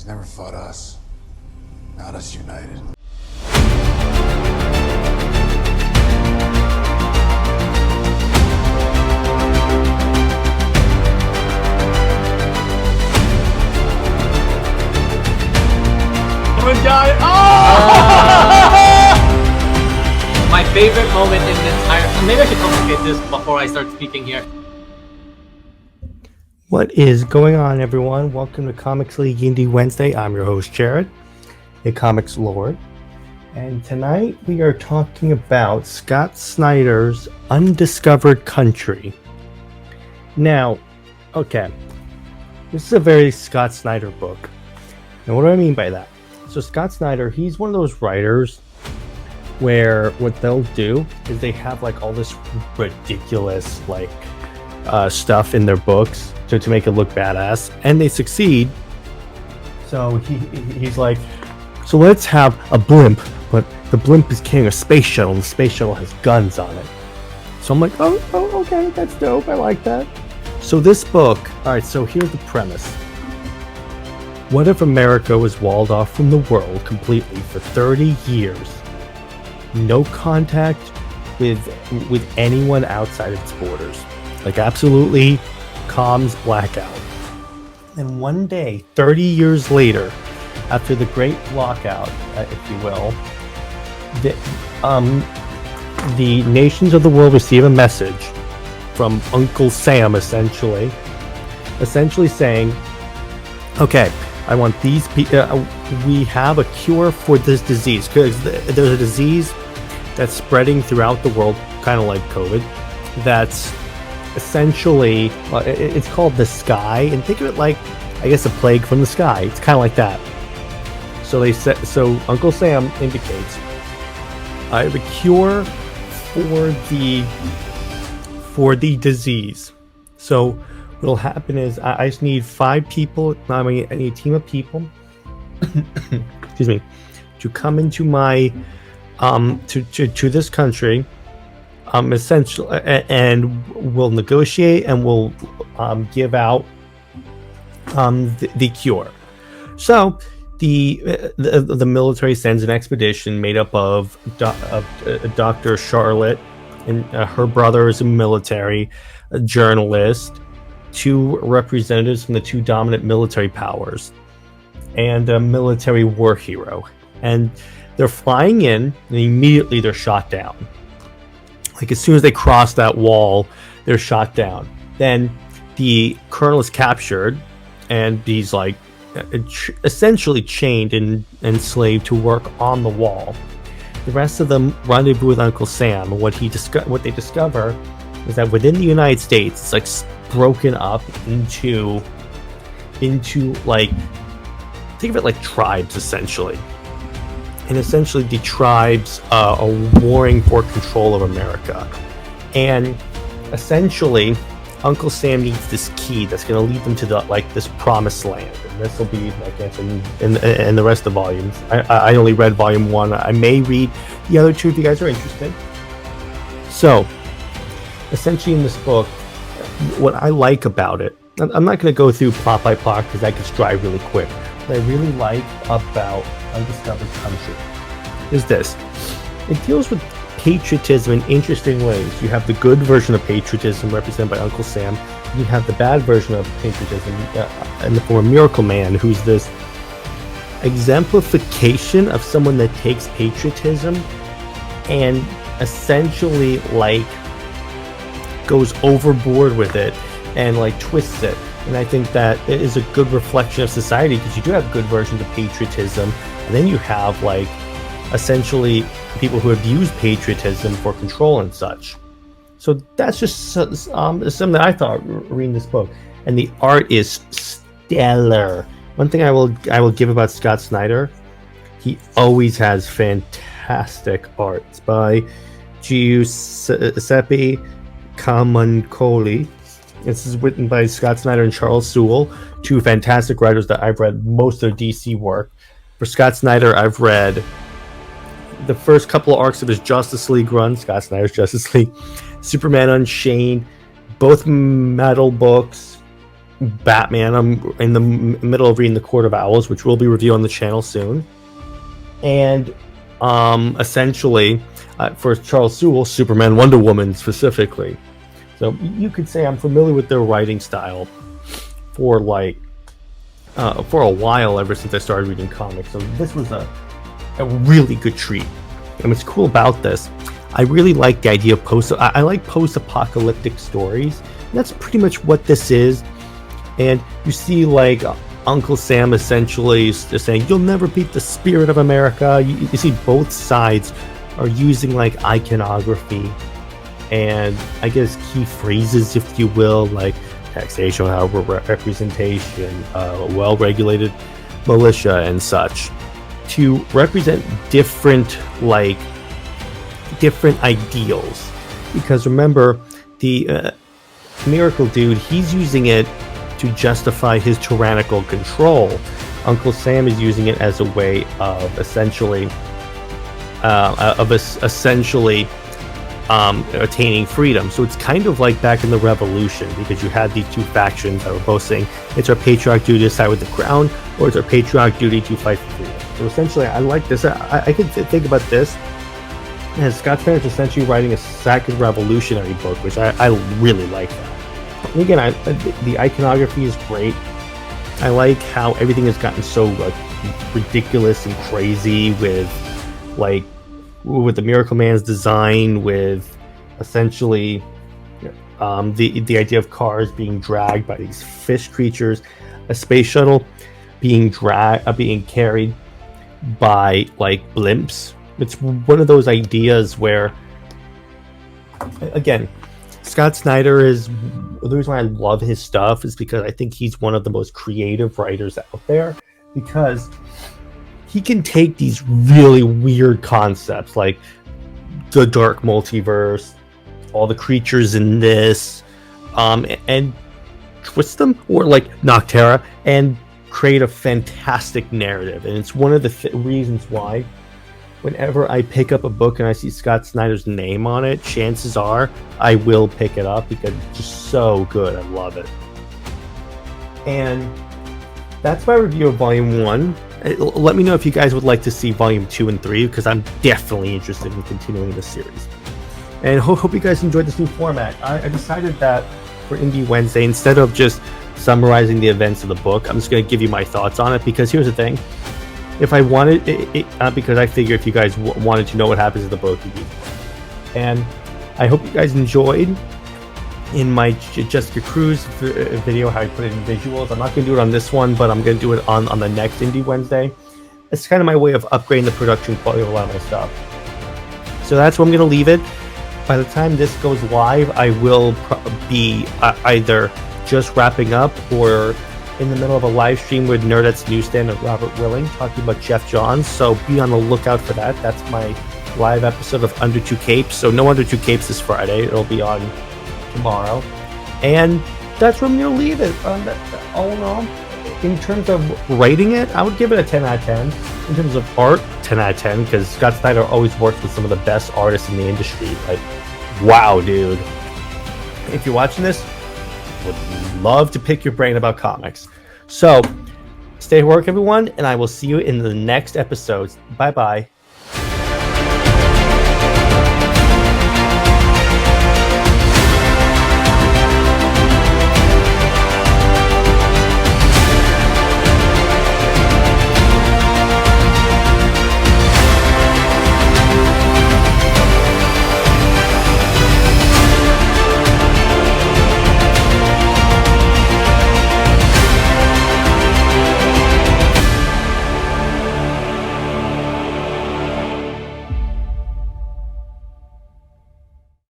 He's never fought us. Not us united. My favorite moment in the entire... Maybe I should complicate this before I start speaking here. What is going on, everyone? Welcome to Comics League Indie Wednesday. I'm your host, Jared, a comics lord. And tonight we are talking about Scott Snyder's Undiscovered Country. Now, okay, this is a very Scott Snyder book. And what do I mean by that? So Scott Snyder, he's one of those writers where what they'll do is they have like all this ridiculous stuff in their books to make it look badass, and they succeed. So he's like, so let's have a blimp, but the blimp is carrying a space shuttle, and the space shuttle has guns on it. So I'm like, oh okay, that's dope, I like that. So this book, alright, so here's the premise. What if America was walled off from the world completely for 30 years? No contact with anyone outside its borders. Like absolutely comms blackout. And one day, 30 years later, after the Great Lockout, if you will, the nations of the world receive a message from Uncle Sam, essentially saying, okay, I want these people, we have a cure for this disease, because there's a disease that's spreading throughout the world, kind of like COVID, that's essentially, it's called the sky, and think of it like, I guess, a plague from the sky. It's kind of like that. So so Uncle Sam indicates, I have a cure for the disease. So what'll happen is I just need 5 people. I need a team of people. Excuse me, to come into my to this country. Essentially, and we'll negotiate and we'll give out the cure. So the military sends an expedition made up of Dr. Charlotte and her brother is a military, a journalist, 2 representatives from the 2 dominant military powers, and a military war hero. And they're flying in, and immediately they're shot down. Like, as soon as they cross that wall, they're shot down. Then the colonel is captured, and he's like essentially chained and enslaved to work on the wall. The rest of them rendezvous with Uncle Sam. What they discover is that within the United States, it's like broken up into like, think of it like tribes, essentially. And essentially the tribes are warring for control of America. And essentially, Uncle Sam needs this key that's going to lead them to this promised land. And this will be like in the rest of the volumes. I only read volume 1. I may read the other 2 if you guys are interested. So, essentially in this book, what I like about it, I'm not going to go through plot by plot because that gets dry really quick. What I really like about Undiscovered Country is this. It deals with patriotism in interesting ways. You have the good version of patriotism represented by Uncle Sam. You have the bad version of patriotism in the form of Miracle Man, who's this exemplification of someone that takes patriotism and essentially like goes overboard with it and like twists it. And I think that it is a good reflection of society, because you do have good versions of patriotism, and then you have like essentially people who abuse patriotism for control and such. So that's just something that I thought reading this book. And the art is stellar. One thing I will give about Scott Snyder, he always has fantastic art. It's by Giuseppe Camuncoli. This is written by Scott Snyder and Charles Soule, 2 fantastic writers that I've read most of their DC work. For Scott Snyder, I've read the first couple of arcs of his Justice League run, Scott Snyder's Justice League, Superman Unchained, both metal books, Batman. I'm in the middle of reading The Court of Owls, which will be reviewed on the channel soon. And essentially, for Charles Soule, Superman, Wonder Woman specifically. So you could say I'm familiar with their writing style for a while, ever since I started reading comics. So this was a really good treat. And what's cool about this, I really like the idea of I like post-apocalyptic stories. And that's pretty much what this is. And you see, like, Uncle Sam essentially is saying, "You'll never beat the spirit of America." You see both sides are using, like, iconography and, I guess, key phrases, if you will, like taxation, however, representation, well-regulated militia, and such, to represent different ideals. Because remember, the Miracle Dude, he's using it to justify his tyrannical control. Uncle Sam is using it as a way of essentially attaining freedom. So it's kind of like back in the Revolution, because you had these two factions that were both saying it's our patriotic duty to side with the crown, or it's our patriotic duty to fight for freedom. So essentially, I like this. I can think about this as Scott Snyder's essentially writing a second revolutionary book, which I really like that. And again, the iconography is great. I like how everything has gotten so ridiculous and crazy with the Miracle Man's design, with essentially the idea of cars being dragged by these fish creatures, a space shuttle being carried by blimps. It's one of those ideas where, again, Scott Snyder is the reason why I love his stuff is because I think he's one of the most creative writers out there, because he can take these really weird concepts like the dark multiverse, all the creatures in this, and twist them, or like Noctera, and create a fantastic narrative. And it's one of the reasons why whenever I pick up a book and I see Scott Snyder's name on it, chances are I will pick it up because it's just so good. I love it. And that's my review of Volume 1. Let me know if you guys would like to see Volume 2 and 3, because I'm definitely interested in continuing this series. And hope you guys enjoyed this new format. I decided that for Indie Wednesday, instead of just summarizing the events of the book, I'm just going to give you my thoughts on it, because here's the thing. If I wanted it, because I figure if you guys wanted to know what happens in the book, you do. And I hope you guys enjoyed in my Jessica Cruz video how I put it in visuals. I'm not going to do it on this one, but I'm going to do it on the next Indie Wednesday. It's kind of my way of upgrading the production quality of a lot of my stuff. So that's where I'm going to leave it. By the time this goes live, I will be either just wrapping up or in the middle of a live stream with Nerdette's Newsstand and Robert Willing talking about Jeff Johns. So be on the lookout for that. That's my live episode of Under Two Capes. So no Under Two Capes this Friday. It'll be on tomorrow. And that's where I'm going to leave it. All in all, in terms of rating it, I would give it a 10 out of 10. In terms of art, 10 out of 10, because Scott Snyder always works with some of the best artists in the industry. Like, wow, dude. If you're watching this, would love to pick your brain about comics. So, stay at work, everyone, and I will see you in the next episodes. Bye-bye.